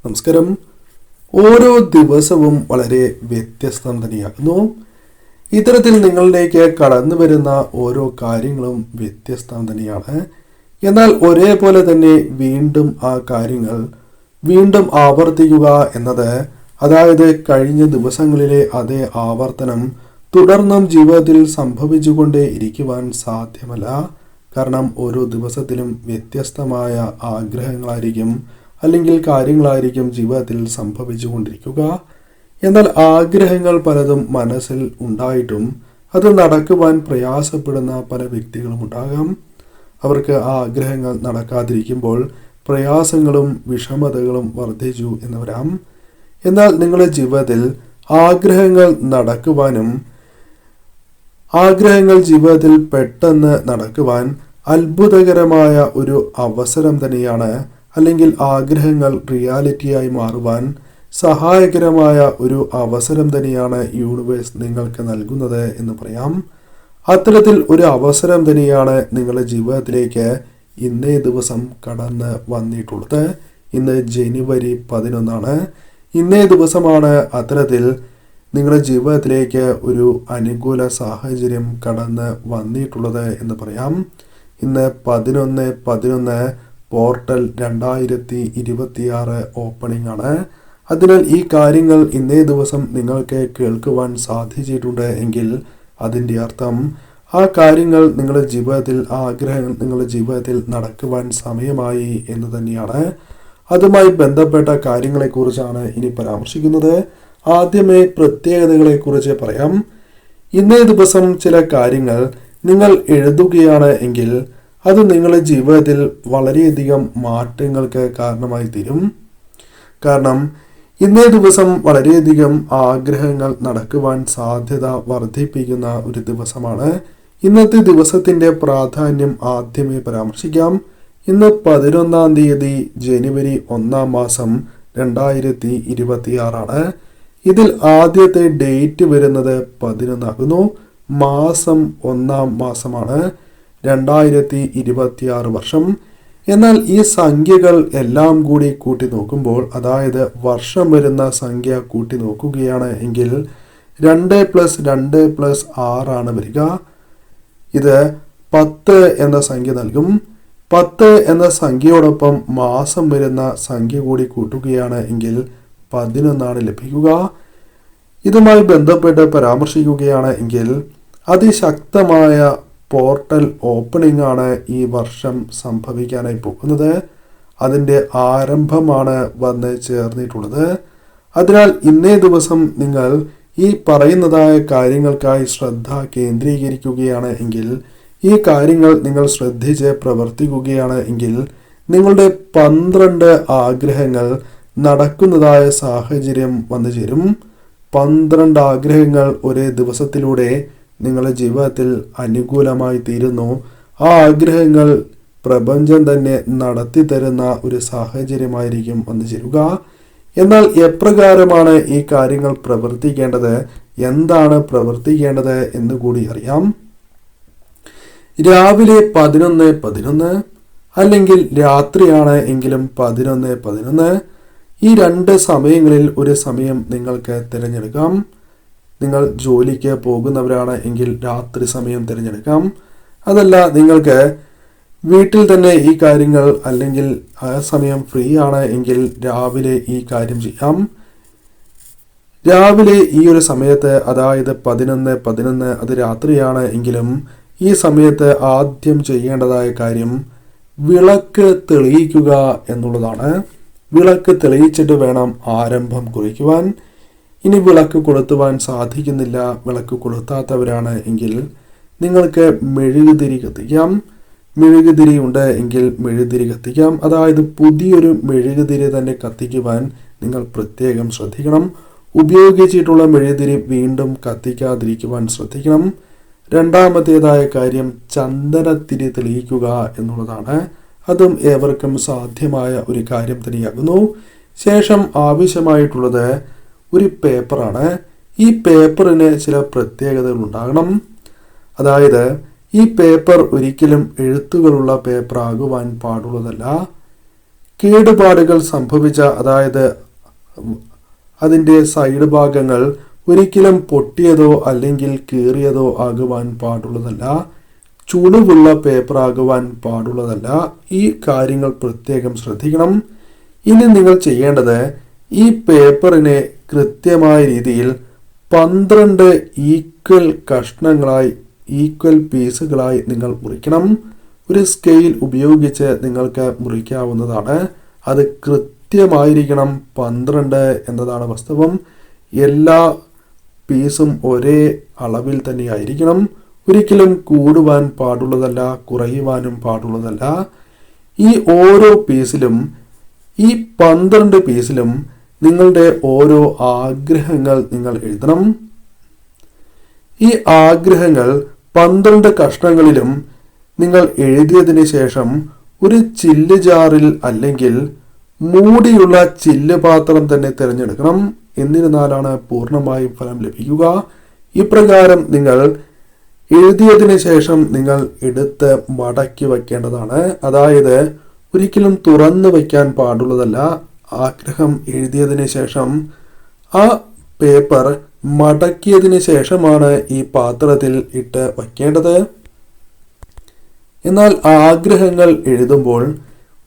നമസ്കാരം. ഓരോ ദിവസവും വളരെ വ്യത്യസ്തം തന്നെയാകുന്നു. ഇത്തരത്തിൽ നിങ്ങളിലേക്ക് കടന്നു വരുന്ന ഓരോ കാര്യങ്ങളും വ്യത്യസ്തം തന്നെയാണ്. എന്നാൽ ഒരേപോലെ തന്നെ വീണ്ടും ആ കാര്യങ്ങൾ വീണ്ടും ആവർത്തിക്കുക എന്നത്, അതായത് കഴിഞ്ഞ ദിവസങ്ങളിലെ അതേ ആവർത്തനം തുടർന്നും ജീവിതത്തിൽ സംഭവിച്ചുകൊണ്ടേ ഇരിക്കുവാൻ സാധ്യമല്ല. കാരണം ഓരോ ദിവസത്തിലും വ്യത്യസ്തമായ ആഗ്രഹങ്ങളായിരിക്കും അല്ലെങ്കിൽ കാര്യങ്ങളായിരിക്കും ജീവിതത്തിൽ സംഭവിച്ചു കൊണ്ടിരിക്കുക. എന്നാൽ ആഗ്രഹങ്ങൾ പലതും മനസ്സിൽ ഉണ്ടായിട്ടും അത് നടക്കുവാൻ പ്രയാസപ്പെടുന്ന പല വ്യക്തികളും ഉണ്ടാകാം. അവർക്ക് ആ ആഗ്രഹങ്ങൾ നടക്കാതിരിക്കുമ്പോൾ പ്രയാസങ്ങളും വിഷമതകളും വർദ്ധിച്ചു എന്ന് വരാം. എന്നാൽ നിങ്ങളുടെ ജീവിതത്തിൽ ആഗ്രഹങ്ങൾ നടക്കുവാനും ആഗ്രഹങ്ങൾ ജീവിതത്തിൽ പെട്ടെന്ന് നടക്കുവാൻ അത്ഭുതകരമായ ഒരു അവസരം തന്നെയാണ്, അല്ലെങ്കിൽ ആഗ്രഹങ്ങൾ റിയാലിറ്റിയായി മാറുവാൻ സഹായകരമായ ഒരു അവസരം തന്നെയാണ് യൂണിവേഴ്സ് നിങ്ങൾക്ക് നൽകുന്നത് എന്ന് പറയാം. അത്തരത്തിൽ ഒരു അവസരം തന്നെയാണ് നിങ്ങളുടെ ജീവിതത്തിലേക്ക് ഇന്നേ ദിവസം കടന്ന് വന്നിട്ടുള്ളത്. ഇന്ന് ജനുവരി 11. ഇന്നേ ദിവസമാണ് അത്തരത്തിൽ നിങ്ങളുടെ ജീവിതത്തിലേക്ക് ഒരു അനുകൂല സാഹചര്യം കടന്ന് വന്നിട്ടുള്ളത് എന്ന് പറയാം. ഇന്ന് 11/11 പോർട്ടൽ 2026 ഓപ്പണിംഗ് ആണ്. അതിനാൽ ഈ കാര്യങ്ങൾ ഇന്നേ ദിവസം നിങ്ങൾക്ക് കേൾക്കുവാൻ സാധിച്ചിട്ടുണ്ട് എങ്കിൽ അതിൻ്റെ അർത്ഥം ആ കാര്യങ്ങൾ നിങ്ങളുടെ ജീവിതത്തിൽ, ആ ആഗ്രഹങ്ങൾ നിങ്ങളുടെ ജീവിതത്തിൽ നടക്കുവാൻ സമയമായി എന്ന് തന്നെയാണ്. അതുമായി ബന്ധപ്പെട്ട കാര്യങ്ങളെക്കുറിച്ചാണ് ഇനി പരാമർശിക്കുന്നത്. ആദ്യമേ പ്രത്യേകതകളെക്കുറിച്ച് പറയാം. ഇന്നേ ദിവസം ചില കാര്യങ്ങൾ നിങ്ങൾ എഴുതുകയാണ് എങ്കിൽ അത് നിങ്ങളുടെ ജീവിതത്തിൽ വളരെയധികം മാറ്റങ്ങൾക്ക് കാരണമായി തീരും. കാരണം ഇന്നേ ദിവസം വളരെയധികം ആഗ്രഹങ്ങൾ നടക്കുവാൻ സാധ്യത വർദ്ധിപ്പിക്കുന്ന ഒരു ദിവസമാണ്. ഇന്നത്തെ ദിവസത്തിൻ്റെ പ്രാധാന്യം ആദ്യമേ പരാമർശിക്കാം. ഇന്ന് 11-ാം തീയതി ജനുവരി 1-ാം മാസം 2026 ഇതിൽ ആദ്യത്തെ ഡേറ്റ് വരുന്നത് 11 ആകുന്നു. മാസം 1-ാം മാസമാണ്, 2026 വർഷം. എന്നാൽ ഈ സംഖ്യകൾ എല്ലാം കൂടി കൂട്ടി നോക്കുമ്പോൾ, അതായത് വർഷം വരുന്ന സംഖ്യ കൂട്ടി നോക്കുകയാണ് എങ്കിൽ 2+2+6 വരിക. ഇത് 10 എന്ന സംഖ്യ നൽകും. 10 എന്ന സംഖ്യയോടൊപ്പം മാസം വരുന്ന സംഖ്യ കൂടി കൂട്ടുകയാണ് എങ്കിൽ 11 ലഭിക്കുക. ഇതുമായി ബന്ധപ്പെട്ട് പരാമർശിക്കുകയാണ് എങ്കിൽ അതിശക്തമായ പോർട്ടൽ ഓപ്പണിംഗ് ആണ് ഈ വർഷം സംഭവിക്കാനായി പോകുന്നത്. അതിൻ്റെ ആരംഭമാണ് വന്ന് ചേർന്നിട്ടുള്ളത്. അതിനാൽ ഇന്നേ ദിവസം നിങ്ങൾ ഈ പറയുന്നതായ കാര്യങ്ങൾക്കായി ശ്രദ്ധ കേന്ദ്രീകരിക്കുകയാണ് എങ്കിൽ, ഈ കാര്യങ്ങൾ നിങ്ങൾ ശ്രദ്ധിച്ച് പ്രവർത്തിക്കുകയാണ് എങ്കിൽ നിങ്ങളുടെ 12 ആഗ്രഹങ്ങൾ നടക്കുന്നതായ സാഹചര്യം വന്നു ചേരും. 12 ആഗ്രഹങ്ങൾ ഒരേ ദിവസത്തിലൂടെ നിങ്ങളുടെ ജീവിതത്തിൽ അനുകൂലമായി തീരുന്നു. ആ ആഗ്രഹങ്ങൾ പ്രപഞ്ചം തന്നെ നടത്തി തരുന്ന ഒരു സാഹചര്യമായിരിക്കും വന്നു ചേരുക. എന്നാൽ എപ്രകാരമാണ് ഈ കാര്യങ്ങൾ പ്രവർത്തിക്കേണ്ടത്, എന്താണ് പ്രവർത്തിക്കേണ്ടത് എന്ന് കൂടി അറിയാം. രാവിലെ 11:11 അല്ലെങ്കിൽ രാത്രിയാണ് എങ്കിലും 11:11, ഈ 2 സമയങ്ങളിൽ ഒരു സമയം നിങ്ങൾക്ക് തിരഞ്ഞെടുക്കാം. നിങ്ങൾ ജോലിക്ക് പോകുന്നവരാണ് എങ്കിൽ രാത്രി സമയം തിരഞ്ഞെടുക്കാം. അതല്ല, നിങ്ങൾക്ക് വീട്ടിൽ തന്നെ ഈ കാര്യങ്ങൾ, അല്ലെങ്കിൽ ആ സമയം ഫ്രീ ആണ് എങ്കിൽ രാവിലെ ഈ കാര്യം ചെയ്യാം. രാവിലെ ഈ ഒരു സമയത്ത്, അതായത് 11:11 അത് രാത്രിയാണ് എങ്കിലും ഈ സമയത്ത് ആദ്യം ചെയ്യേണ്ടതായ കാര്യം വിളക്ക് തെളിയിക്കുക എന്നുള്ളതാണ്. വിളക്ക് തെളിയിച്ചിട്ട് വേണം ആരംഭം കുറിക്കുവാൻ. ഇനി വിളക്ക് കൊളുത്തുവാൻ സാധിക്കുന്നില്ല, വിളക്ക് കൊളുത്താത്തവരാണ് എങ്കിൽ നിങ്ങൾക്ക് മെഴുകുതിരി കത്തിക്കാം. മെഴുകുതിരി ഉണ്ട് എങ്കിൽ മെഴുകുതിരി കത്തിക്കാം. അതായത് പുതിയൊരു മെഴുകുതിരി തന്നെ കത്തിക്കുവാൻ നിങ്ങൾ പ്രത്യേകം ശ്രദ്ധിക്കണം. ഉപയോഗിച്ചിട്ടുള്ള മെഴുകുതിരി വീണ്ടും കത്തിക്കാതിരിക്കുവാൻ ശ്രദ്ധിക്കണം. രണ്ടാമത്തേതായ കാര്യം ചന്ദനത്തിരി തെളിയിക്കുക എന്നുള്ളതാണ്. അതും ഏവർക്കും സാധ്യമായ ഒരു കാര്യം തന്നെയാകുന്നു. ശേഷം ആവശ്യമായിട്ടുള്ളത് ഒരു പേപ്പറാണ്. ഈ പേപ്പറിന് ചില പ്രത്യേകതകൾ ഉണ്ടാകണം. അതായത് ഈ പേപ്പർ ഒരിക്കലും എഴുത്തുകളുള്ള പേപ്പർ ആകുവാൻ പാടുള്ളതല്ല. കേടുപാടുകൾ സംഭവിച്ച, അതായത് അതിൻ്റെ സൈഡ് ഭാഗങ്ങൾ ഒരിക്കലും പൊട്ടിയതോ അല്ലെങ്കിൽ കീറിയതോ ആകുവാൻ പാടുള്ളതല്ല. ചുളിവുള്ള പേപ്പർ ആകുവാൻ പാടുള്ളതല്ല. ഈ കാര്യങ്ങൾ പ്രത്യേകം ശ്രദ്ധിക്കണം. ഇനി നിങ്ങൾ ചെയ്യേണ്ടത്, ഈ പേപ്പറിനെ കൃത്യമായ രീതിയിൽ 12 ഈക്വൽ കഷ്ണങ്ങളായി, ഈക്വൽ പീസുകളായി നിങ്ങൾ മുറിക്കണം. ഒരു സ്കെയിൽ ഉപയോഗിച്ച് നിങ്ങൾക്ക് മുറിക്കാവുന്നതാണ്. അത് കൃത്യമായിരിക്കണം. 12 എന്നതാണ് വാസ്തവം. എല്ലാ പീസും ഒരേ അളവിൽ തന്നെ ആയിരിക്കണം. ഒരിക്കലും കൂടുവാൻ പാടുള്ളതല്ല, കുറയുവാനും പാടുള്ളതല്ല. ഈ ഓരോ പീസിലും, ഈ 12 പീസിലും നിങ്ങളുടെ ഓരോ ആഗ്രഹങ്ങൾ നിങ്ങൾ എഴുതണം. ഈ ആഗ്രഹങ്ങൾ 12 കഷ്ണങ്ങളിലും നിങ്ങൾ എഴുതിയതിന് ശേഷം ഒരു ചില്ല് ജാറിൽ അല്ലെങ്കിൽ മൂടിയുള്ള ചില്ല് പാത്രം തന്നെ തിരഞ്ഞെടുക്കണം. എന്നിരുന്നാലാണ് പൂർണ്ണമായും ഫലം ലഭിക്കുക. ഇപ്രകാരം നിങ്ങൾ എഴുതിയതിന് ശേഷം നിങ്ങൾ എടുത്ത് മടക്കി വയ്ക്കേണ്ടതാണ്. അതായത് ഒരിക്കലും തുറന്നു വയ്ക്കാൻ പാടുള്ളതല്ല. ആഗ്രഹം എഴുതിയതിന് ശേഷം ആ പേപ്പർ മടക്കിയതിന് ശേഷമാണ് ഈ പാത്രത്തിൽ ഇട്ട് വയ്ക്കേണ്ടത്. എന്നാൽ ആഗ്രഹങ്ങൾ എഴുതുമ്പോൾ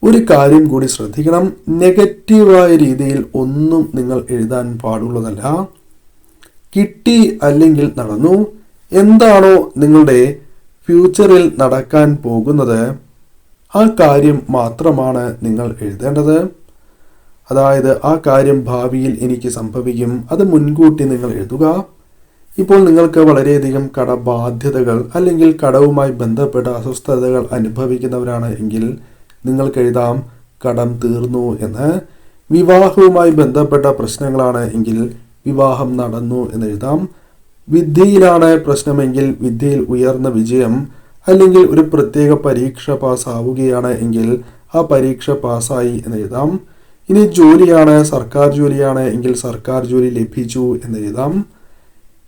ഒരു കാര്യം കൂടി ശ്രദ്ധിക്കണം. നെഗറ്റീവായ രീതിയിൽ ഒന്നും നിങ്ങൾ എഴുതാൻ പാടുള്ളതല്ല. കിട്ടി അല്ലെങ്കിൽ നടന്നു, എന്താണോ നിങ്ങളുടെ ഫ്യൂച്ചറിൽ നടക്കാൻ പോകുന്നത് ആ കാര്യം മാത്രമാണ് നിങ്ങൾ എഴുതേണ്ടത്. അതായത് ആ കാര്യം ഭാവിയിൽ എനിക്ക് സംഭവിക്കും, അത് മുൻകൂട്ടി നിങ്ങൾ എഴുതുക. ഇപ്പോൾ നിങ്ങൾക്ക് വളരെയധികം കടബാധ്യതകൾ അല്ലെങ്കിൽ കടവുമായി ബന്ധപ്പെട്ട അസ്വസ്ഥതകൾ അനുഭവിക്കുന്നവരാണ് എങ്കിൽ നിങ്ങൾക്ക് എഴുതാം കടം തീർന്നു എന്ന്. വിവാഹവുമായി ബന്ധപ്പെട്ട പ്രശ്നങ്ങളാണ് എങ്കിൽ വിവാഹം നടന്നു എന്ന് എഴുതാം. വിദ്യയിലാണ് പ്രശ്നമെങ്കിൽ വിദ്യയിൽ ഉയർന്ന വിജയം, അല്ലെങ്കിൽ ഒരു പ്രത്യേക പരീക്ഷ പാസ്സാവുകയാണ് എങ്കിൽ ആ പരീക്ഷ പാസ്സായി എന്ന് എഴുതാം. ഇനി ജോലിയാണ്, സർക്കാർ ജോലിയാണ് എങ്കിൽ സർക്കാർ ജോലി ലഭിച്ചു എന്ന് എഴുതാം.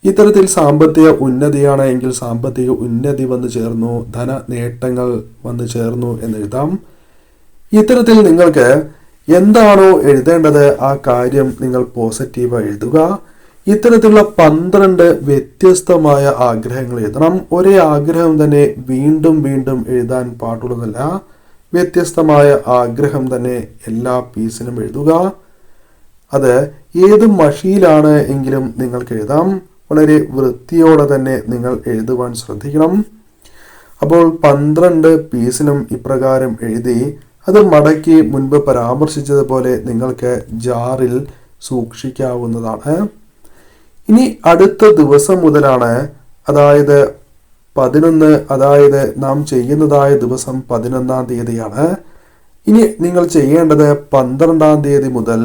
ഇത്തരത്തിൽ സാമ്പത്തിക ഉന്നതിയാണ് എങ്കിൽ സാമ്പത്തിക ഉന്നതി വന്നു ചേർന്നു, ധന നേട്ടങ്ങൾ വന്നു ചേർന്നു എന്ന് എഴുതാം. ഇത്തരത്തിൽ നിങ്ങൾക്ക് എന്താണോ എഴുതേണ്ടത് ആ കാര്യം നിങ്ങൾ പോസിറ്റീവായി എഴുതുക. ഇത്തരത്തിലുള്ള 12 വ്യത്യസ്തമായ ആഗ്രഹങ്ങൾ എഴുതണം. ഒരേ ആഗ്രഹം തന്നെ വീണ്ടും വീണ്ടും എഴുതാൻ പാടുള്ളതല്ല. വ്യത്യസ്തമായ ആഗ്രഹം തന്നെ എല്ലാ പീസിനും എഴുതുക. അത് ഏത് മഷിയിലാണ് എങ്കിലും നിങ്ങൾക്ക് എഴുതാം. വളരെ വൃത്തിയോടെ തന്നെ നിങ്ങൾ എഴുതുവാൻ ശ്രദ്ധിക്കണം. അപ്പോൾ 12 പീസിനും ഇപ്രകാരം എഴുതി അത് മടക്കി മുൻപ് പരാമർശിച്ചതുപോലെ നിങ്ങൾക്ക് ജാറിൽ സൂക്ഷിക്കാവുന്നതാണ്. ഇനി അടുത്ത ദിവസം മുതലാണ്, അതായത് 11, അതായത് നാം ചെയ്യുന്നതായ ദിവസം 11-ാം തീയതിയാണ്. ഇനി നിങ്ങൾ ചെയ്യേണ്ടത് 12-ാം തീയതി മുതൽ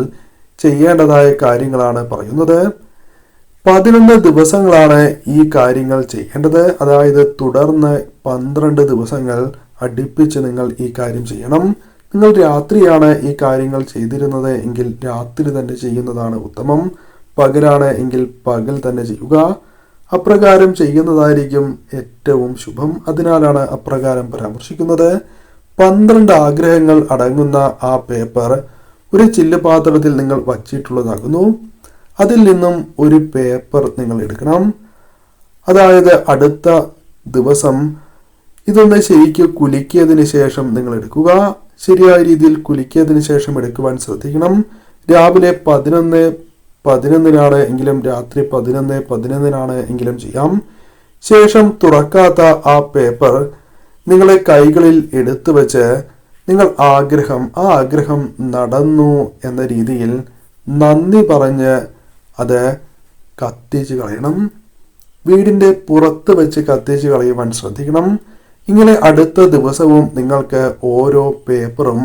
ചെയ്യേണ്ടതായ കാര്യങ്ങളാണ് പറയുന്നത്. 11 ദിവസങ്ങളാണ് ഈ കാര്യങ്ങൾ ചെയ്യേണ്ടത്. അതായത് തുടർന്ന് 12 ദിവസങ്ങൾ അടുപ്പിച്ച് നിങ്ങൾ ഈ കാര്യം ചെയ്യണം. നിങ്ങൾ രാത്രിയാണ് ഈ കാര്യങ്ങൾ ചെയ്തിരുന്നത് എങ്കിൽ രാത്രി തന്നെ ചെയ്യുന്നതാണ് ഉത്തമം. പകലാണ് എങ്കിൽ പകൽ തന്നെ ചെയ്യുക. അപ്രകാരം ചെയ്യുന്നതായിരിക്കും ഏറ്റവും ശുഭം. അതിനാലാണ് അപ്രകാരം പരാമർശിക്കുന്നത്. 12 ആഗ്രഹങ്ങൾ അടങ്ങുന്ന ആ പേപ്പർ ഒരു ചില്ല് പാത്രത്തിൽ നിങ്ങൾ വച്ചിട്ടുള്ളതാകുന്നു. അതിൽ നിന്നും ഒരു പേപ്പർ നിങ്ങൾ എടുക്കണം. അതായത് അടുത്ത ദിവസം ഇതൊന്ന് ശരിക്കും കുലുക്കിയതിന് ശേഷം നിങ്ങൾ എടുക്കുക. ശരിയായ രീതിയിൽ കുലുക്കിയതിന് ശേഷം എടുക്കുവാൻ ശ്രദ്ധിക്കണം. രാവിലെ 11:11 എങ്കിലും രാത്രി 11:11 എങ്കിലും ചെയ്യാം. ശേഷം തുറക്കാത്ത ആ പേപ്പർ നിങ്ങളെ കൈകളിൽ എടുത്തു വെച്ച് നിങ്ങൾ ആ ആഗ്രഹം നടന്നു എന്ന രീതിയിൽ നന്ദി പറഞ്ഞ് അത് കത്തിച്ച് കളയണം. വീടിൻ്റെ പുറത്ത് വെച്ച് കത്തിച്ച് കളയുവാൻ ശ്രദ്ധിക്കണം. ഇങ്ങനെ അടുത്ത ദിവസവും നിങ്ങൾക്ക് ഓരോ പേപ്പറും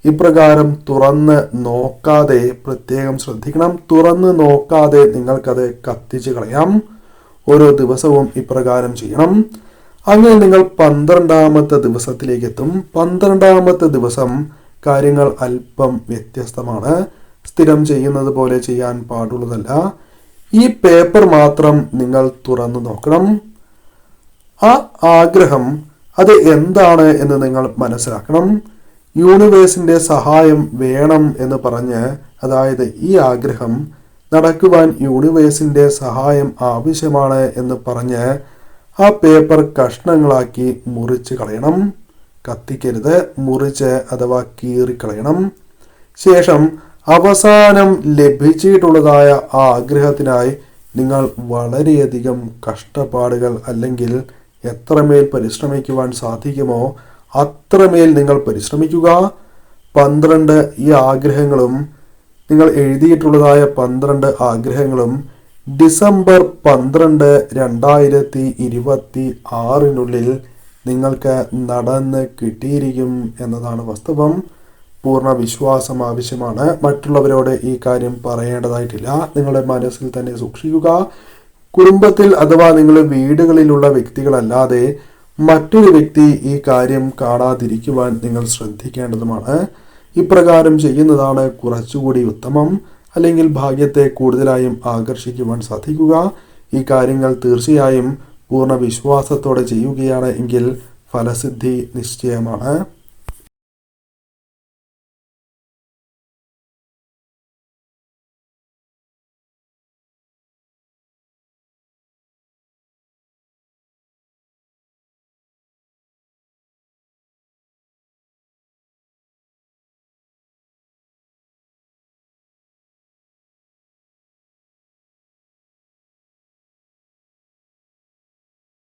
ഇപ്രകാരം തുറന്ന് നോക്കാതെ പ്രത്യേകം ശ്രദ്ധിക്കണം. തുറന്ന് നോക്കാതെ നിങ്ങൾക്കത് കത്തിച്ച് കളയാം. ഓരോ ദിവസവും ഇപ്രകാരം ചെയ്യണം. അങ്ങനെ നിങ്ങൾ 12-ാമത്തെ ദിവസത്തിലേക്ക് എത്തും. 12-ാമത്തെ ദിവസം കാര്യങ്ങൾ അല്പം വ്യത്യസ്തമാണ്. സ്ഥിരം ചെയ്യുന്നത് പോലെ ചെയ്യാൻ പാടുള്ളതല്ല. ഈ പേപ്പർ മാത്രം നിങ്ങൾ തുറന്നു നോക്കണം. ആ ആഗ്രഹം അത് എന്താണ് എന്ന് നിങ്ങൾ മനസ്സിലാക്കണം. യൂണിവേഴ്സിന്റെ സഹായം വേണം എന്ന് പറഞ്ഞ്, അതായത് ഈ ആഗ്രഹം നടക്കുവാൻ യൂണിവേഴ്സിന്റെ സഹായം ആവശ്യമാണ് എന്ന് പറഞ്ഞ് ആ പേപ്പർ കഷ്ണങ്ങളാക്കി മുറിച്ച് കളയണം. കത്തിക്കരുത്, മുറിച്ച് അഥവാ കീറിക്കളയണം. ശേഷം അവസാനം ലഭിച്ചിട്ടുള്ളതായ ആ ആഗ്രഹത്തിനായി നിങ്ങൾ വളരെയധികം കഷ്ടപ്പാടുകൾ അല്ലെങ്കിൽ എത്രമേൽ പരിശ്രമിക്കുവാൻ സാധിക്കുമോ അത്രമേൽ നിങ്ങൾ പരിശ്രമിക്കുക. 12 ഈ ആഗ്രഹങ്ങളും, നിങ്ങൾ എഴുതിയിട്ടുള്ളതായ 12 ആഗ്രഹങ്ങളും ഡിസംബർ 12, 2026 നിങ്ങൾക്ക് നടന്ന് കിട്ടിയിരിക്കും എന്നതാണ് വാസ്തവം. പൂർണ്ണ വിശ്വാസം ആവശ്യമാണ്. മറ്റുള്ളവരോട് ഈ കാര്യം പറയേണ്ടതായിട്ടില്ല. നിങ്ങളുടെ മനസ്സിൽ തന്നെ സൂക്ഷിക്കുക. കുടുംബത്തിൽ അഥവാ നിങ്ങളുടെ വീടുകളിലുള്ള വ്യക്തികളല്ലാതെ മറ്റൊരു വ്യക്തി ഈ കാര്യം കാണാതിരിക്കുവാൻ നിങ്ങൾ ശ്രദ്ധിക്കേണ്ടതുമാണ്. ഇപ്രകാരം ചെയ്യുന്നതാണ് കുറച്ചുകൂടി ഉത്തമം. അല്ലെങ്കിൽ ഭാഗ്യത്തെ കൂടുതലായും ആകർഷിക്കുവാൻ സാധിക്കുക. ഈ കാര്യങ്ങൾ തീർച്ചയായും പൂർണ്ണ വിശ്വാസത്തോടെ ചെയ്യുകയാണ് എങ്കിൽ ഫലസിദ്ധി നിശ്ചയമാണ്.